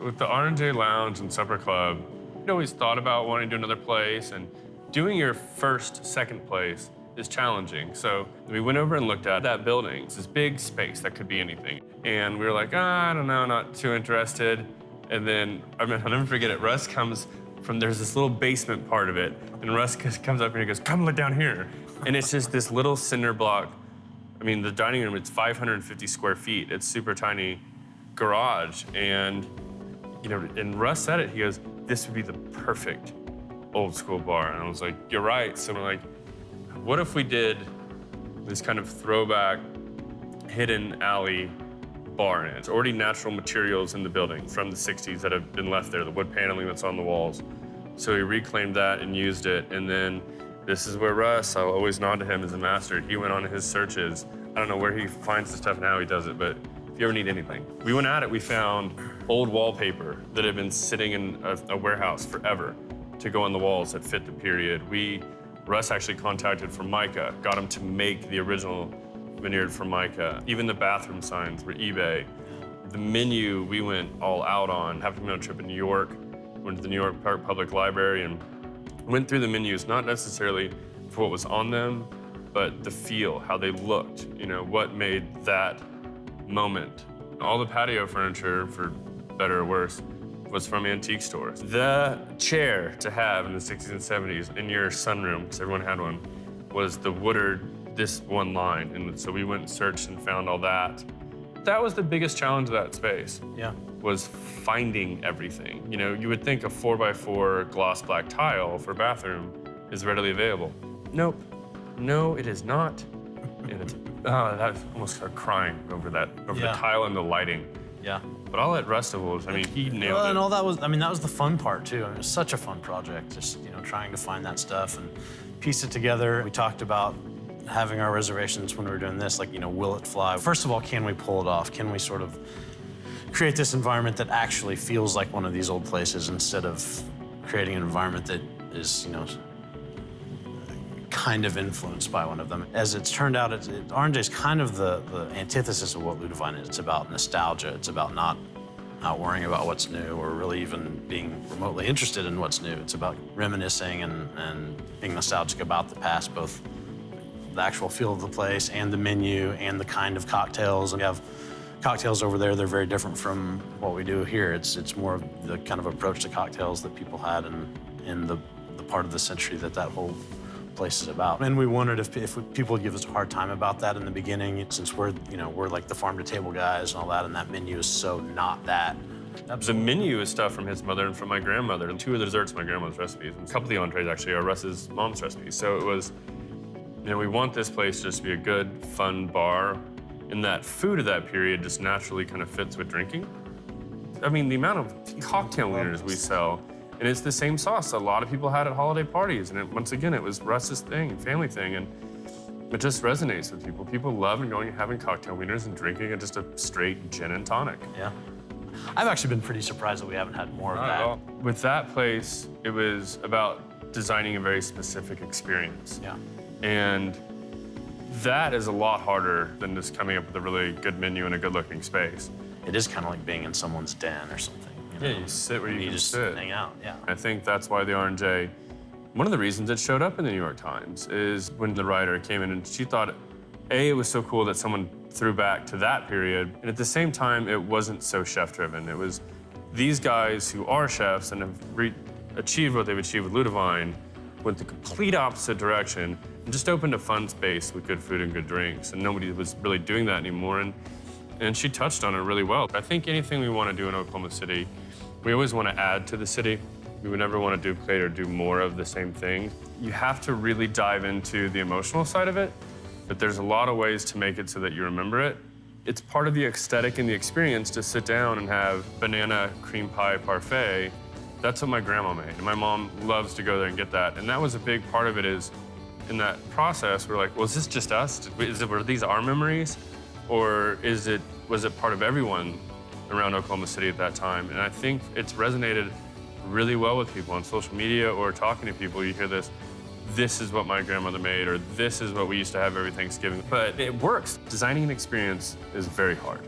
With the R&J Lounge and Supper Club, I'd always thought about wanting to do another place, and doing your first, second place is challenging. So we went over and looked at that building. It's this big space that could be anything. And we were like, I don't know, not too interested. And then, I'll never forget it, Russ comes from, there's this little basement part of it, and Russ comes up and he goes, come look down here. And it's just this little cinder block. I mean, the dining room, it's 550 square feet. It's super tiny garage. And and Russ said it, he goes, this would be the perfect old school bar. And I was like, you're right. So we're like, what if we did this kind of throwback, hidden alley bar? And it's already natural materials in the building from the 60s that have been left there, the wood paneling that's on the walls. So we reclaimed that and used it. And then this is where Russ, I'll always nod to him as a master. He went on his searches. I don't know where he finds the stuff and how he does it, but if you ever need anything. We went at it, we found old wallpaper that had been sitting in a warehouse forever to go on the walls that fit the period. Russ actually contacted Formica, got him to make the original veneered Formica. Even the bathroom signs were eBay. The menu we went all out on. Happened to be on a trip in New York, went to the New York Park Public Library and went through the menus, not necessarily for what was on them, but the feel, how they looked, what made that moment. All the patio furniture, for better or worse, was from antique stores. The chair to have in the 60s and 70s in your sunroom, because everyone had one, was the Woodard, this one line. And so we went and searched and found all that. That was the biggest challenge of that space. Yeah. Was finding everything. You would think a 4x4 gloss black tile for a bathroom is readily available. Nope. No, it is not. And it's, that almost started crying over that, over the tile and the lighting. Yeah. But I'll let Rustival, he nailed it. And all that was, that was the fun part too. It was such a fun project, just, trying to find that stuff and piece it together. We talked about having our reservations when we were doing this, will it fly? First of all, can we pull it off? Can we sort of create this environment that actually feels like one of these old places instead of creating an environment that is, kind of influenced by one of them. As it's turned out, R&J is kind of the antithesis of what Ludovine is. It's about nostalgia. It's about not worrying about what's new or really even being remotely interested in what's new. It's about reminiscing and being nostalgic about the past, both the actual feel of the place and the menu and the kind of cocktails. And we have cocktails over there. They're very different from what we do here. It's more of the kind of approach to cocktails that people had in the part of the century that whole place is about. And we wondered if people would give us a hard time about that in the beginning, since we're like the farm to table guys and all that, and that menu is so not that. The menu is stuff from his mother and from my grandmother, and 2 of the desserts are my grandmother's recipes, and a couple of the entrees actually are Russ's mom's recipes. So it was, we want this place just to be a good, fun bar, and that food of that period just naturally kind of fits with drinking. The amount of cocktail wieners we sell, and it's the same sauce a lot of people had at holiday parties. And once again, it was Russ's thing, family thing, and it just resonates with people. People love going and having cocktail wieners and drinking just a straight gin and tonic. Yeah. I've actually been pretty surprised that we haven't had more of that. With that place, it was about designing a very specific experience. Yeah. And that is a lot harder than just coming up with a really good menu and a good-looking space. It is kind of like being in someone's den or something. Yeah, you sit where you can just sit. hang out, yeah. I think that's why the R&J, one of the reasons it showed up in the New York Times is when the writer came in and she thought, it was so cool that someone threw back to that period, and at the same time, it wasn't so chef-driven. It was these guys who are chefs and have achieved what they've achieved with Ludovine went the complete opposite direction and just opened a fun space with good food and good drinks, and nobody was really doing that anymore, and she touched on it really well. I think anything we want to do in Oklahoma City, we always want to add to the city. We would never want to duplicate or do more of the same thing. You have to really dive into the emotional side of it, but there's a lot of ways to make it so that you remember it. It's part of the aesthetic and the experience to sit down and have banana cream pie parfait. That's what my grandma made, and my mom loves to go there and get that. And that was a big part of it is, in that process, we're like, well, is this just us? Were these our memories? Or was it part of everyone around Oklahoma City at that time? And I think it's resonated really well with people on social media or talking to people. You hear this, this is what my grandmother made, or this is what we used to have every Thanksgiving. But it works. Designing an experience is very hard.